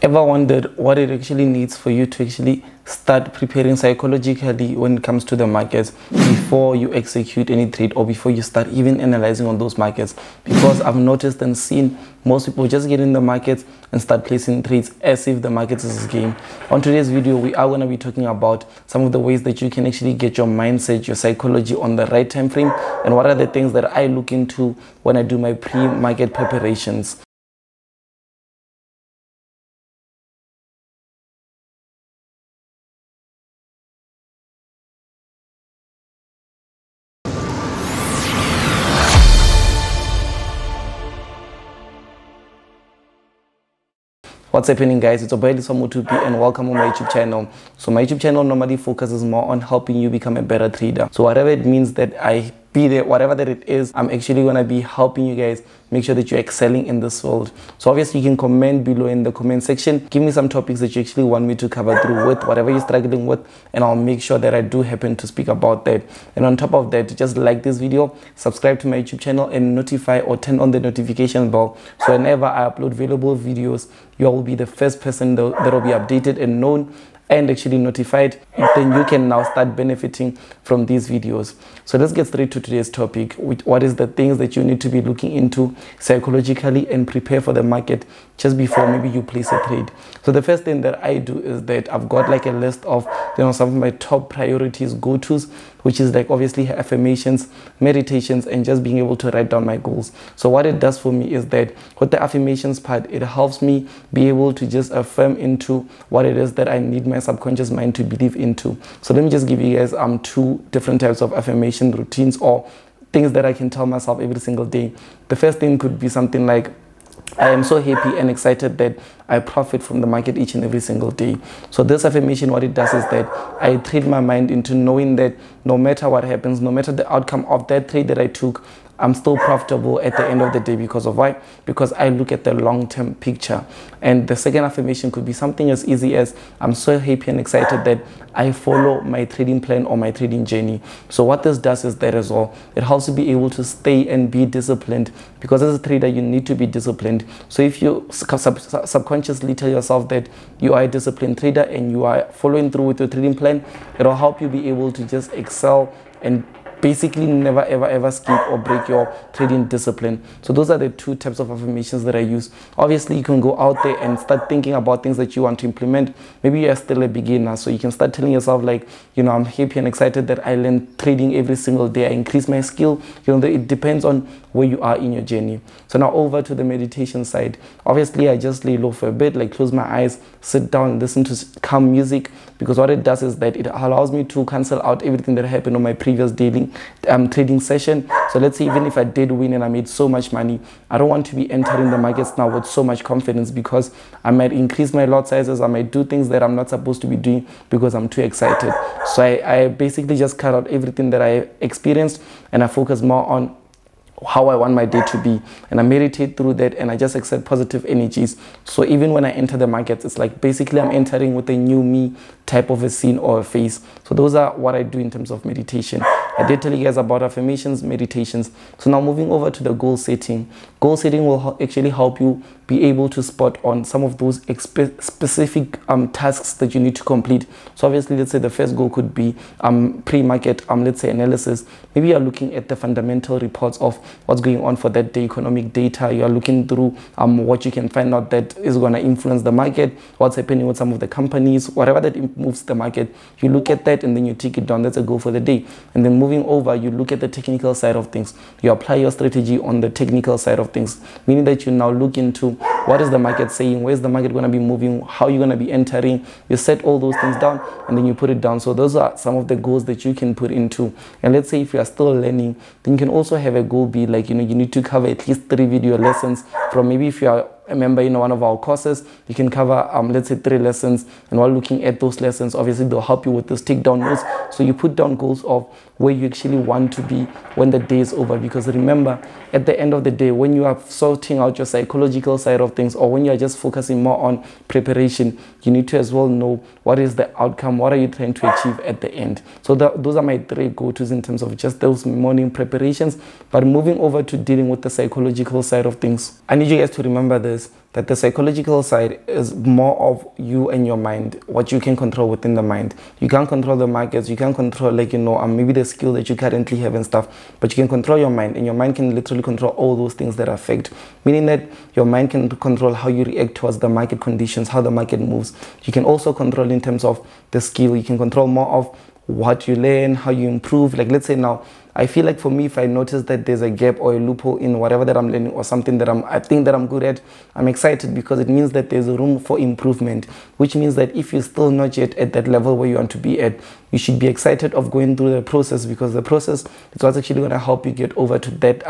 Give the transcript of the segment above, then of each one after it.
Ever wondered what it actually needs for you to actually start preparing psychologically when it comes to the markets before you execute any trade or before you start even analyzing on those markets? Because I've noticed and seen most people just get in the markets and start placing trades as if the market is a game. On today's video, we are going to be talking about some of the ways that you can actually get your mindset, your psychology on the right time frame, and what are the things that I look into when I do my pre-market preparations. What's happening, guys? It's Lesiba Mothupi and welcome on my YouTube channel. So my YouTube channel normally focuses more on helping you become a better trader. So whatever it means that I be there, whatever that it is, I'm actually going to be helping you guys make sure that you're excelling in this field. So obviously you can comment below in the comment section. Give me some topics that you actually want me to cover through with, whatever you're struggling with, and I'll make sure that I do happen to speak about that. And on top of that, just like this video, subscribe to my YouTube channel and notify or turn on the notification bell. So whenever I upload valuable videos, you will be the first person that will be updated and known and actually notified. Then you can now start benefiting from these videos. So let's get straight to today's topic. What is the things that you need to be looking into psychologically and prepare for the market just before maybe you place a trade? So the first thing that I do is that I've got like a list of some of my top priorities, go-tos, which is like obviously affirmations, meditations, and just being able to write down my goals. So what it does for me is that with the affirmations part, it helps me be able to just affirm into what it is that I need my subconscious mind to believe into. So let me just give you guys two different types of affirmation routines or things that I can tell myself every single day. The first thing could be something like, I am so happy and excited that I profit from the market each and every single day. So this affirmation, what it does is that I trade my mind into knowing that no matter what happens, no matter the outcome of that trade that I took, I'm still profitable at the end of the day. Because of why? Because I look at the long-term picture. And the second affirmation could be something as easy as, I'm so happy and excited that I follow my trading plan or my trading journey. So what this does is that as well, it helps you be able to stay and be disciplined, because as a trader you need to be disciplined. So if you subconsciously tell yourself that you are a disciplined trader and you are following through with your trading plan, it will help you be able to just excel and basically never ever skip or break your trading discipline. So those are the two types of affirmations that I use. Obviously you can go out there and start thinking about things that you want to implement. Maybe you are still a beginner, so you can start telling yourself like, I'm happy and excited that I learn trading every single day, I increase my skill. It depends on where you are in your journey. So now over to the meditation side. Obviously I just lay low for a bit, like close my eyes, sit down, listen to calm music, because what it does is that it allows me to cancel out everything that happened on my previous daily trading session. So let's say even if I did win and I made so much money, I don't want to be entering the markets now with so much confidence, because I might increase my lot sizes, I might do things that I'm not supposed to be doing because I'm too excited. So I basically just cut out everything that I experienced and I focus more on how I want my day to be, and I meditate through that, and I just accept positive energies. So even when I enter the markets, it's like basically I'm entering with a new me type of a scene or a face. So those are what I do in terms of meditation. I did tell you guys about affirmations, meditations. So now moving over to the goal setting. Goal setting will actually help you be able to spot on some of those specific tasks that you need to complete. So obviously, let's say the first goal could be pre-market, let's say analysis. Maybe you're looking at the fundamental reports of what's going on for that day, economic data. You're looking through what you can find out that is going to influence the market, what's happening with some of the companies, whatever that moves the market. You look at that and then you take it down. That's a goal for the day. And then moving over, you look at the technical side of things. You apply your strategy on the technical side of things, meaning that you now look into what is the market saying, where's the market going to be moving, how you're going to be entering. You set all those things down and then you put it down. So those are some of the goals that you can put into. And let's say if you are still learning, then you can also have a goal be like, you need to cover at least 3 video lessons from, maybe if you are a member in one of our courses, you can cover let's say 3 lessons, and while looking at those lessons, obviously they'll help you with this take down notes. So you put down goals of where you actually want to be when the day is over, because remember, at the end of the day, when you are sorting out your psychological side of things, or when you are just focusing more on preparation, you need to as well know what is the outcome, what are you trying to achieve at the end. So those are my 3 go-tos in terms of just those morning preparations. But moving over to dealing with the psychological side of things, I need you guys to remember this. this, that the psychological side is more of you and your mind, what you can control within the mind. You can't control the markets, you can't control, like, maybe the skill that you currently have and stuff, but you can control your mind, and your mind can literally control all those things that affect, meaning that your mind can control how you react towards the market conditions, how the market moves. You can also control in terms of the skill. You can control more of what you learn, how you improve. Like, let's say now, I feel like for me, if I notice that there's a gap or a loophole in whatever that I'm learning or something that I think that I'm good at, I'm excited because it means that there's a room for improvement, which means that if you're still not yet at that level where you want to be at, you should be excited of going through the process, because the process is what's actually going to help you get over to that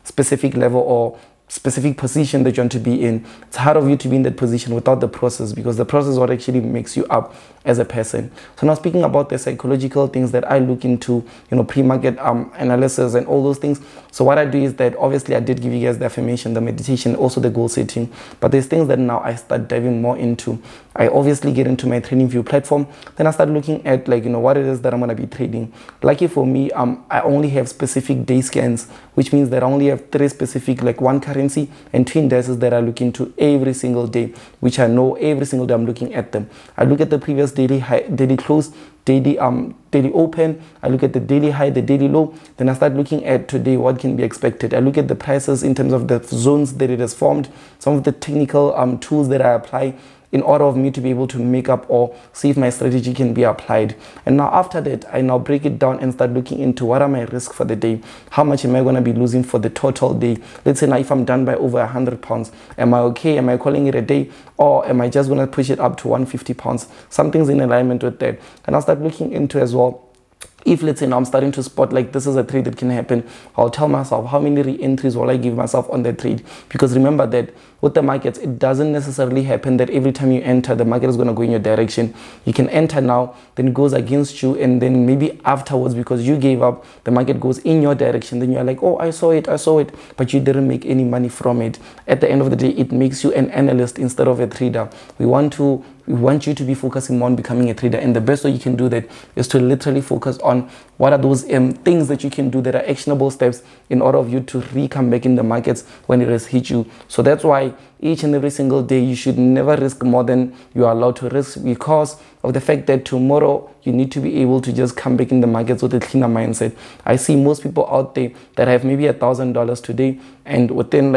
specific level or specific position that you want to be in. It's hard of you to be in that position without the process, because the process is what actually makes you up as a person. So now, speaking about the psychological things that I look into, pre-market analysis and all those things. So what I do is that, obviously I did give you guys the affirmation, the meditation, also the goal setting, but there's things that now I start diving more into. I obviously get into my TradingView platform, then I start looking at, like, what it is that I'm going to be trading. Lucky for me, I only have specific day scans, which means that I only have 3 specific, like, one currency and 2 indices that I look into every single day, which I know every single day I'm looking at them. I look at the previous daily high, daily close, daily open. I look at the daily high, the daily low. Then I start looking at today, what can be expected. I look at the prices in terms of the zones that it has formed, some of the technical tools that I apply in order of me to be able to make up or see if my strategy can be applied. And now after that, I now break it down and start looking into what are my risks for the day. How much am I going to be losing for the total day? Let's say now if I'm done by over 100 pounds, am I okay? Am I calling it a day? Or am I just going to push it up to 150 pounds? Something's in alignment with that. And I'll start looking into as well, if let's say now I'm starting to spot like this is a trade that can happen, I'll tell myself how many re-entries will I give myself on that trade. Because remember that with the markets, it doesn't necessarily happen that every time you enter, the market is going to go in your direction. You can enter now, then it goes against you, and then maybe afterwards, because you gave up, the market goes in your direction. Then you're like, oh, I saw it, but you didn't make any money from it. At the end of the day, it makes you an analyst instead of a trader. We want you to be focusing more on becoming a trader, and the best way you can do that is to literally focus on what are those things that you can do that are actionable steps in order of you to come back in the markets when it has hit you. So that's why each and every single day you should never risk more than you are allowed to risk, because of the fact that tomorrow you need to be able to just come back in the markets with a cleaner mindset. I see most people out there that have maybe $1,000 today, and within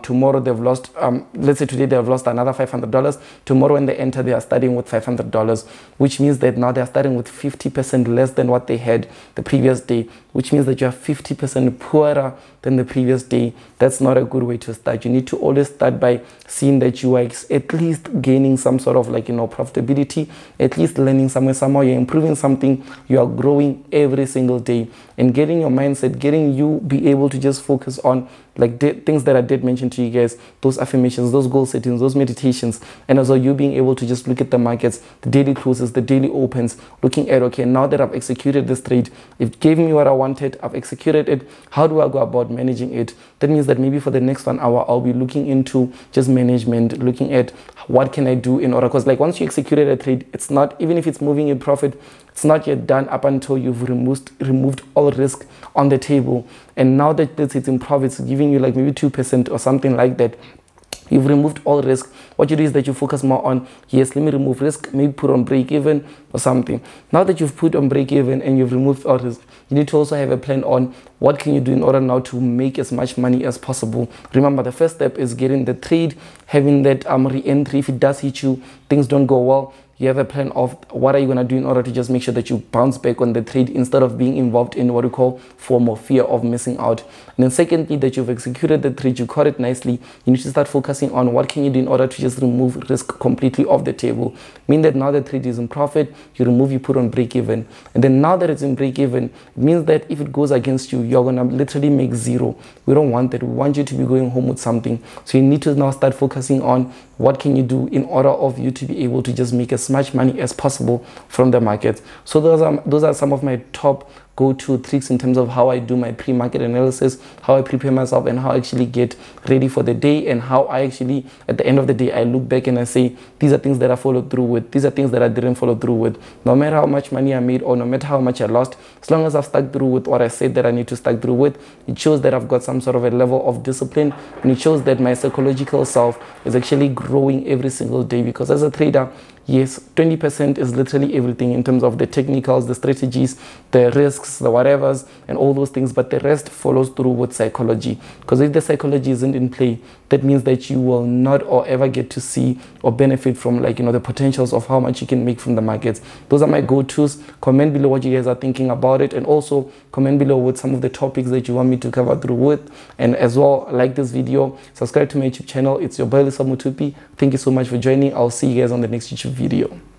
tomorrow they've lost, let's say today they've lost another $500. Tomorrow when they enter, they are starting with $500, which means that now they're starting with 50% less than what they had the previous day, which means that you are 50% poorer than the previous day. That's not a good way to start. You need to always start by seeing that you are at least gaining some sort of profitability, at least learning somehow you're improving something, you are growing every single day, and getting your mindset, getting you be able to just focus on things that I did mention to you guys, those affirmations, those goal settings, those meditations, and also you being able to just look at the markets, the daily closes, the daily opens, looking at, okay, now that I've executed this trade, it gave me what I wanted, I've executed it, how do I go about managing it? That means that maybe for the next 1 hour, I'll be looking into just management, looking at what can I do in order, because once you executed a trade, it's not, even if it's moving in profit, it's not yet done up until you've removed all risk on the table. And now that it's in profits, giving you maybe 2% or something like that, you've removed all risk. What you do is that you focus more on, yes, let me remove risk, maybe put on break even or something. Now that you've put on break even and you've removed all risk, you need to also have a plan on what can you do in order now to make as much money as possible. Remember, the first step is getting the trade, having that re-entry. If it does hit you, things don't go well, you have a plan of what are you going to do in order to just make sure that you bounce back on the trade instead of being involved in what we call FOMO, fear of missing out. And then secondly, that you've executed the trade, you caught it nicely, you need to start focusing on what can you do in order to just remove risk completely off the table. Mean that now the trade is in profit, you put on break even. And then now that it's in break even, it means that if it goes against you, you're going to literally make zero. We don't want that. We want you to be going home with something. So you need to now start focusing on what can you do in order of you to be able to just make as much money as possible from the market. So those are some of my top go-to tricks in terms of how I do my pre-market analysis, how I prepare myself, and how I actually get ready for the day, and how I actually, at the end of the day, I look back and I say, these are things that I followed through with, these are things that I didn't follow through with. No matter how much money I made or no matter how much I lost, as long as I've stuck through with what I said that I need to stuck through with, it shows that I've got some sort of a level of discipline, and it shows that my psychological self is actually growing every single day. Because as a trader, yes, 20% is literally everything in terms of the technicals, the strategies, the risks, the whatevers, and all those things. But the rest follows through with psychology. Because if the psychology isn't in play, that means that you will not or ever get to see or benefit from, like, the potentials of how much you can make from the markets. Those are my go-tos. Comment below what you guys are thinking about it, and also comment below with some of the topics that you want me to cover through with. And as well, like this video, subscribe to my YouTube channel. It's your boy Lesiba Mothupi. Thank you so much for joining. I'll see you guys on the next YouTube video.